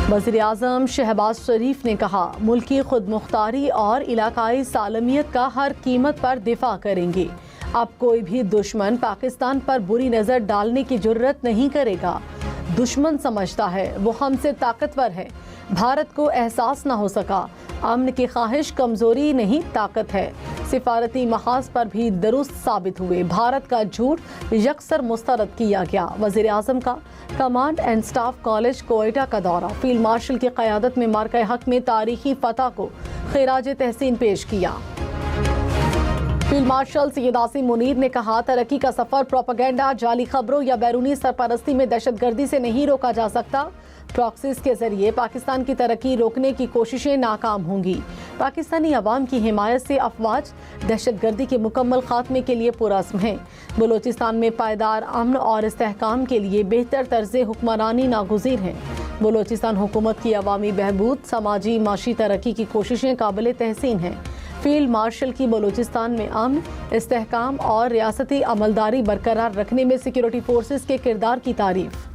وزیر اعظم شہباز شریف نے کہا ملکی خود مختاری اور علاقائی سالمیت کا ہر قیمت پر دفاع کریں گے۔ اب کوئی بھی دشمن پاکستان پر بری نظر ڈالنے کی جرت نہیں کرے گا۔ دشمن سمجھتا ہے وہ ہم سے طاقتور ہے۔ بھارت کو احساس نہ ہو سکا۔ امن کی خواہش کمزوری نہیں طاقت ہے۔ سفارتی محاذ پر بھی درست ثابت ہوئے۔ بھارت کا جھوٹ یکسر مسترد کیا گیا۔ وزیر اعظم کا command and staff college Quetta کا دورہ۔ فیلڈ مارشل کی قیادت میں مارکہ حق میں تاریخی فتح کو خراج تحسین پیش کیا۔ فیلڈ مارشل سید عاصم منیر نے کہا ترقی کا سفر پروپیگنڈا، جعلی خبروں یا بیرونی سرپرستی میں دہشت گردی سے نہیں روکا جا سکتا۔ پراکسیز کے ذریعے پاکستان کی ترقی روکنے کی کوششیں ناکام ہوں گی۔ پاکستانی عوام کی حمایت سے افواج دہشت گردی کے مکمل خاتمے کے لیے پرعزم ہیں۔ بلوچستان میں پائیدار امن اور استحکام کے لیے بہتر طرز حکمرانی ناگزیر ہے۔ بلوچستان حکومت کی عوامی بہبود، سماجی معاشی ترقی کی کوششیں قابل تحسین ہیں۔ فیلڈ مارشل کی بلوچستان میں امن، استحکام اور ریاستی عملداری برقرار رکھنے میں سیکیورٹی فورسز کے کردار کی تعریف۔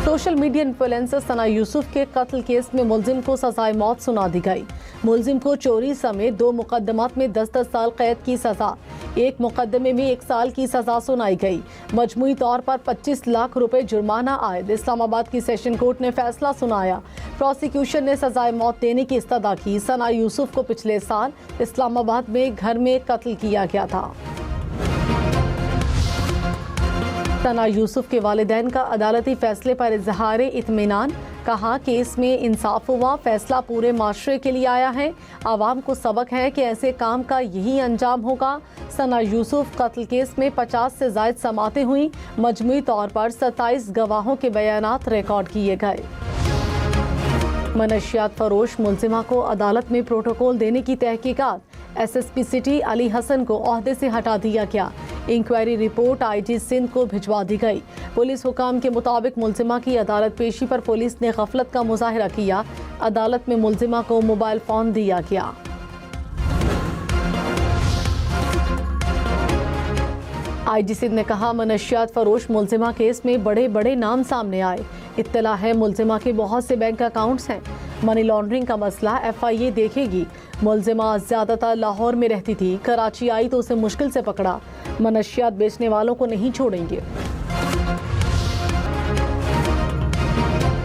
سوشل میڈیا انفلوئنسر ثنا یوسف کے قتل کیس میں ملزم کو سزائے موت سنا دی گئی۔ ملزم کو چوری سمیت 2 مقدمات میں 10 سال قید کی سزا، ایک مقدمے میں 1 سال کی سزا سنائی گئی۔ مجموعی طور پر 25 لاکھ روپے جرمانہ عائد۔ اسلام آباد کی سیشن کورٹ نے فیصلہ سنایا۔ پروسیکیوشن نے سزائے موت دینے کی استدعا کی۔ ثنا یوسف کو پچھلے سال اسلام آباد میں گھر میں قتل کیا گیا تھا۔ ثنا یوسف کے والدین کا عدالتی فیصلے پر اظہار اطمینان۔ کہا کیس میں انصاف ہوا، فیصلہ پورے معاشرے کے لیے آیا ہے۔ عوام کو سبق ہے کہ ایسے کام کا یہی انجام ہوگا۔ ثنا یوسف قتل کیس میں 50 سے زائد سماعتیں ہوئیں۔ مجموعی طور پر 27 گواہوں کے بیانات ریکارڈ کیے گئے۔ منشیات فروش ملزمہ کو عدالت میں پروٹوکول دینے کی تحقیقات۔ ایس ایس پی سٹی علی حسن کو عہدے سے ہٹا دیا گیا۔ انکوائری رپورٹ آئی جی سندھ کو بھجوا دی گئی۔ پولیس حکام کے مطابق ملزمہ کی عدالت پیشی پر پولیس نے غفلت کا مظاہرہ کیا۔ عدالت میں ملزمہ کو موبائل فون دیا گیا۔ آئی جی سندھ نے کہا منشیات فروش ملزمہ کیس میں بڑے بڑے نام سامنے آئے۔ اطلاع ہے ملزمہ کے بہت سے بینک اکاؤنٹس ہیں۔ منی لانڈرنگ کا مسئلہ ایف آئی اے دیکھے گی۔ ملزمہ زیادہ تر لاہور میں رہتی تھی، کراچی آئی تو اسے مشکل سے پکڑا۔ منشیات بیچنے والوں کو نہیں چھوڑیں گے۔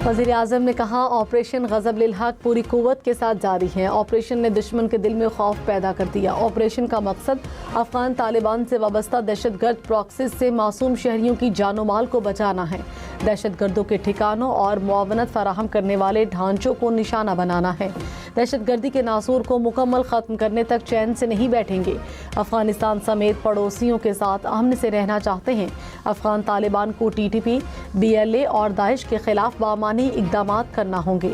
وزیر اعظم نے کہا آپریشن غضب للحق پوری قوت کے ساتھ جاری ہے۔ آپریشن نے دشمن کے دل میں خوف پیدا کر دیا۔ آپریشن کا مقصد افغان طالبان سے وابستہ دہشت گرد پراکسیز سے معصوم شہریوں کی جان و مال کو بچانا ہے۔ دہشت گردوں کے ٹھکانوں اور معاونت فراہم کرنے والے ڈھانچوں کو نشانہ بنانا ہے۔ دہشت گردی کے ناسور کو مکمل ختم کرنے تک چین سے نہیں بیٹھیں گے۔ افغانستان سمیت پڑوسیوں کے ساتھ امن سے رہنا چاہتے ہیں۔ افغان طالبان کو T T P, B L A اور داعش کے خلاف بامعنی اقدامات کرنا ہوں گے۔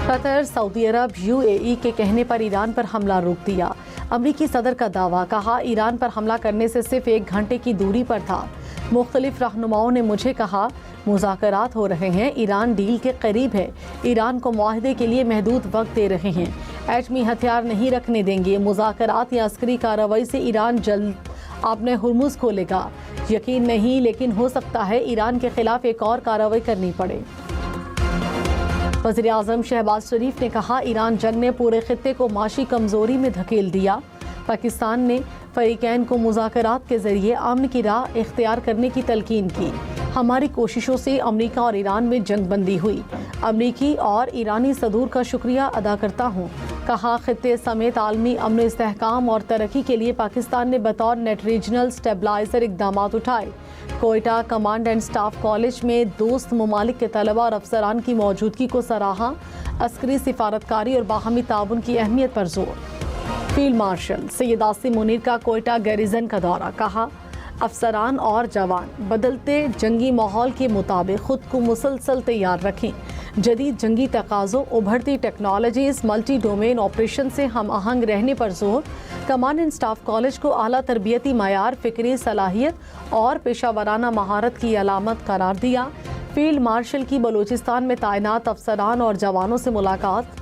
قطر، سعودی عرب، یو اے ای کے کہنے پر ایران پر حملہ روک دیا۔ امریکی صدر کا دعویٰ، کہا ایران پر حملہ کرنے سے صرف 1 گھنٹے کی دوری پر تھا۔ مختلف رہنماؤں نے مجھے کہا مذاکرات ہو رہے ہیں، ایران ڈیل کے قریب ہے، ایران کو معاہدے کے لیے محدود وقت دے رہے ہیں، ایٹمی ہتھیار نہیں رکھنے دیں گے، مذاکرات یا عسکری کارروائی سے ایران جلد اپنے ہرمز کھولے گا۔ یقین نہیں، لیکن ہو سکتا ہے ایران کے خلاف ایک اور کارروائی کرنی پڑے۔ وزیر اعظم شہباز شریف نے کہا ایران جنگ نے پورے خطے کو معاشی کمزوری میں دھکیل دیا۔ پاکستان نے فریقین کو مذاکرات کے ذریعے امن کی راہ اختیار کرنے کی تلقین کی۔ ہماری کوششوں سے امریکہ اور ایران میں جنگ بندی ہوئی۔ امریکی اور ایرانی صدور کا شکریہ ادا کرتا ہوں۔ کہا خطے سمیت عالمی امن و استحکام اور ترقی کے لیے پاکستان نے بطور نیٹ ریجنل سٹیبلائزر اقدامات اٹھائے۔ Quetta command and staff college میں دوست ممالک کے طلباء اور افسران کی موجودگی کو سراہا۔ عسکری سفارتکاری اور باہمی تعاون کی اہمیت پر زور۔ فیلڈ مارشل سید عاصم منیر کا کوئٹہ گیریزن کا دورہ، کہا افسران اور جوان بدلتے جنگی ماحول کے مطابق خود کو مسلسل تیار رکھیں۔ جدید جنگی تقاضوں، ابھرتی ٹیکنالوجیز، ملٹی ڈومین آپریشن سے ہم آہنگ رہنے پر زور۔ کمانڈ اینڈ سٹاف کالج کو اعلیٰ تربیتی معیار، فکری صلاحیت اور پیشہ ورانہ مہارت کی علامت قرار دیا۔ فیلڈ مارشل کی بلوچستان میں تعینات افسران اور جوانوں سے ملاقات۔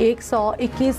121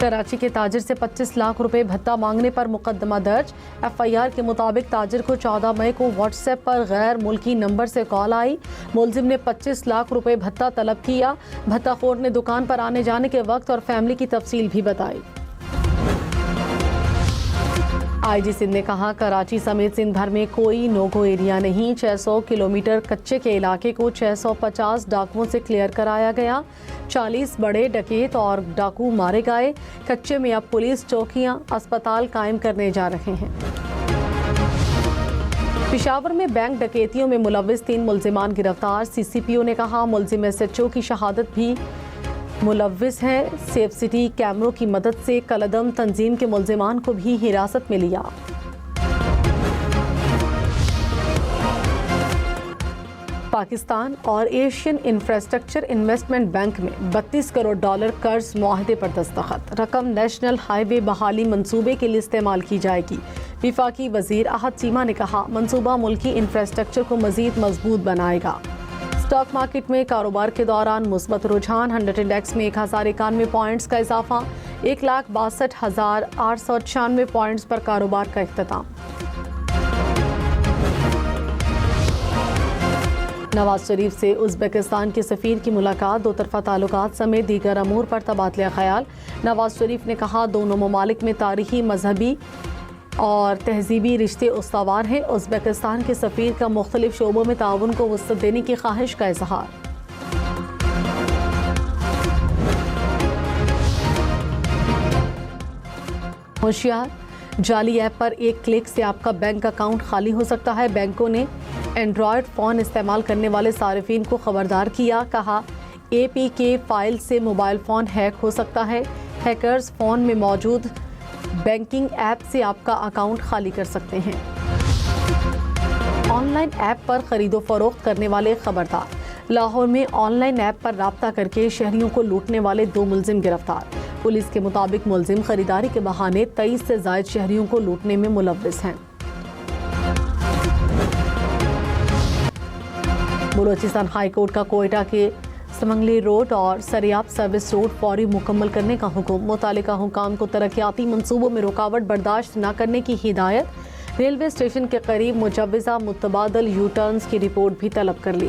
کراچی کے تاجر سے 25 لاکھ روپے بھتہ مانگنے پر مقدمہ درج۔ FIR کے مطابق تاجر کو 14 مئی کو واٹس ایپ پر غیر ملکی نمبر سے کال آئی۔ ملزم نے 25 لاکھ روپے بھتہ طلب کیا۔ بھتہ خور نے دکان پر آنے جانے کے وقت اور فیملی کی تفصیل بھی بتائی۔ IG سندھ نے کہا کراچی سمیت سندھ بھر میں کوئی نوگو ایریا نہیں۔ 600 کلومیٹر کچے کے علاقے کو 650 ڈاکوؤں سے کلیئر کرایا گیا۔ 40 بڑے ڈکیت اور ڈاکو مارے گئے۔ کچے میں اب پولیس چوکیاں، اسپتال قائم کرنے جا رہے ہیں۔ پشاور میں بینک ڈکیتیوں میں ملوث 3 ملزمان گرفتار۔ CCPO نے کہا ملزم SHO کی شہادت بھی ملوث ہے۔ سیف سٹی کیمروں کی مدد سے کالعدم تنظیم کے ملزمان کو بھی حراست میں لیا۔ پاکستان اور ایشین انفراسٹرکچر انویسٹمنٹ بینک میں $32 کروڑ قرض معاہدے پر دستخط۔ رقم نیشنل ہائی وے بحالی منصوبے کے لیے استعمال کی جائے گی۔ وفاقی وزیر احد چیمہ نے کہا منصوبہ ملکی انفراسٹرکچر کو مزید مضبوط بنائے گا۔ اسٹاک مارکیٹ میں کاروبار کے دوران مثبت رجحان۔ 100 انڈیکس میں 1091 پوائنٹس کا اضافہ۔ 1,62,896 پوائنٹس پر کاروبار کا اختتام۔ نواز شریف سے ازبکستان کے سفیر کی ملاقات۔ 2 طرفہ تعلقات سمیت دیگر امور پر تبادلہ خیال۔ نواز شریف نے کہا دونوں ممالک میں تاریخی، مذہبی اور تہذیبی رشتے استوار ہیں۔ ازبکستان کے سفیر کا مختلف شعبوں میں تعاون کو وسعت دینے کی خواہش کا اظہار۔ ہوشیار، جعلی ایپ پر ایک کلک سے آپ کا بینک اکاؤنٹ خالی ہو سکتا ہے۔ بینکوں نے اینڈرائیڈ فون استعمال کرنے والے صارفین کو خبردار کیا۔ کہا APK فائل سے موبائل فون ہیک ہو سکتا ہے۔ ہیکرز فون میں موجود بینکنگ ایپ سے آپ کا اکاؤنٹ خالی کر سکتے ہیں۔ آن لائن ایپ پر خرید و فروخت کرنے والے خبردار۔ لاہور میں آن لائن ایپ پر رابطہ کر کے شہریوں کو لوٹنے والے 2 ملزم گرفتار۔ پولیس کے مطابق ملزم خریداری کے بہانے 23 سے زائد شہریوں کو لوٹنے میں ملوث ہیں۔ بلوچستان ہائی کورٹ کا کوئٹہ کے سمنگلی روڈ اور سریاب سروس روڈ فوری مکمل کرنے کا حکم۔ متعلقہ حکام کو ترقیاتی منصوبوں میں رکاوٹ برداشت نہ کرنے کی ہدایت۔ ریلوے اسٹیشن کے قریب مجوزہ متبادل یو ٹرنز کی رپورٹ بھی طلب کر لی۔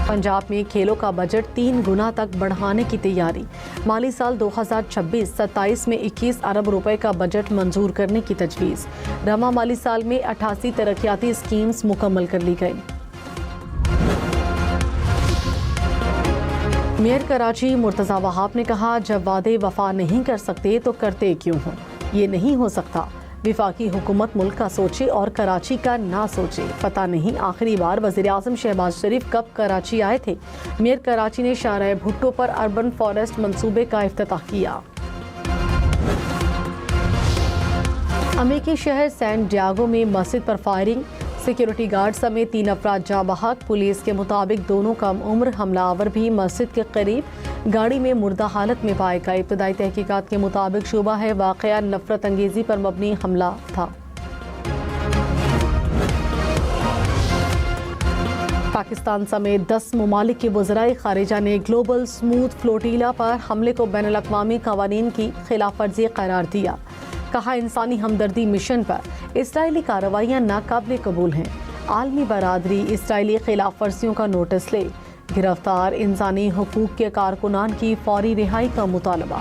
پنجاب میں کھیلوں کا بجٹ 3 گنا تک بڑھانے کی تیاری۔ مالی سال 2026-27 میں 21 ارب روپے کا بجٹ منظور کرنے کی تجویز۔ رواں مالی سال میں 88 ترقیاتی اسکیمز مکمل کر لی گئی۔ میئر کراچی مرتضی وہاب نے کہا جب وعدے وفا نہیں کر سکتے تو کرتے کیوں ہوں؟ یہ نہیں ہو سکتا۔ وفاقی حکومت ملک کا سوچے اور کراچی کا نہ سوچے۔ پتہ نہیں آخری بار وزیراعظم شہباز شریف کب کراچی آئے تھے۔ میئر کراچی نے شارع بھٹو پر اربن فارسٹ منصوبے کا افتتاح کیا۔ امریکی شہر سین ڈیاگو میں مسجد پر فائرنگ، سیکیورٹی گارڈ سمیت 3 افراد جاں بحق۔ پولیس کے مطابق دونوں کم عمر حملہ آور بھی مسجد کے قریب گاڑی میں مردہ حالت میں پائے گئے۔ ابتدائی تحقیقات کے مطابق شبہ ہے واقعہ نفرت انگیزی پر مبنی حملہ تھا۔ پاکستان سمیت 10 ممالک کے وزرائے خارجہ نے گلوبل سموتھ فلوٹیلا پر حملے کو بین الاقوامی قوانین کی خلاف ورزی قرار دیا۔ کہا انسانی ہمدردی مشن پر اسرائیلی کارروائیاں ناقابل قبول ہیں۔ عالمی برادری اسرائیلی خلاف ورزیوں کا نوٹس لے۔ گرفتار انسانی حقوق کے کارکنان کی فوری رہائی کا مطالبہ۔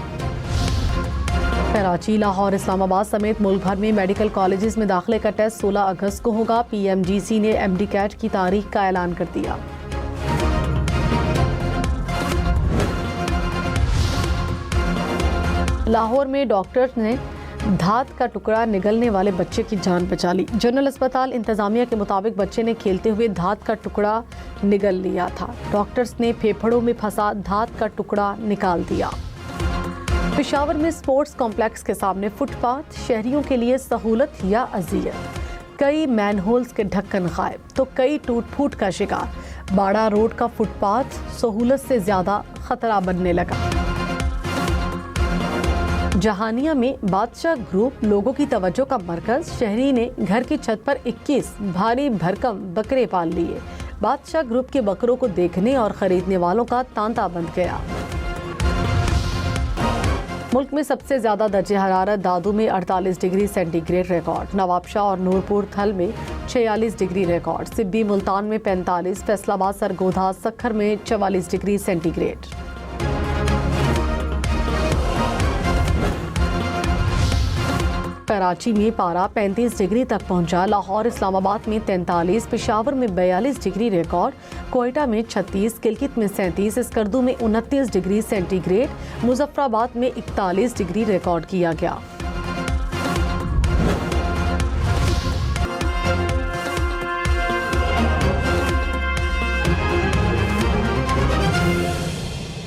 کراچی، لاہور، اسلام آباد سمیت ملک بھر میں میڈیکل کالجز میں داخلے کا ٹیسٹ 16 اگست کو ہوگا۔ PMGC نے MD CAT کی تاریخ کا اعلان کر دیا۔ لاہور میں ڈاکٹرز نے دھات کا ٹکڑا نگلنے والے بچے کی جان بچا لی۔ جنرل اسپتال انتظامیہ کے مطابق بچے نے کھیلتے ہوئے دھات کا ٹکڑا نگل لیا تھا۔ ڈاکٹرز نے پھیپھڑوں میں پھنسا دھات کا ٹکڑا نکال دیا۔ پشاور میں سپورٹس کمپلیکس کے سامنے فٹ پاتھ، شہریوں کے لیے سہولت یا اذیت؟ کئی مین ہولز کے ڈھکن غائب تو کئی ٹوٹ پھوٹ کا شکار۔ باڑہ روڈ کا فٹ پاتھ سہولت سے زیادہ خطرہ بننے لگا۔ جہانیہ میں بادشاہ گروپ لوگوں کی توجہ کا مرکز، شہری نے گھر کی چھت پر 21 بھاری بھرکم بکرے پال لیے۔ بادشاہ گروپ کے بکروں کو دیکھنے اور خریدنے والوں کا تانتا بن گیا۔ ملک میں سب سے زیادہ درجہ حرارت دادو میں 48 degree centi grade record, Nawabshah اور نورپور تھل میں 46 ڈگری ریکارڈ، سبی ملتان میں 45، فیصل آباد سرگودھا سکھر میں 44 ڈگری سینٹی گریڈ۔ کراچی میں پارہ 35 ڈگری تک پہنچا، لاہور اسلام آباد میں 43، پشاور میں 42 ڈگری ریکارڈ، کوئٹہ میں 36، گلگت میں 37، اسکردو میں 29 ڈگری سینٹی گریڈ، مظفر آباد میں 41 ڈگری ریکارڈ کیا گیا۔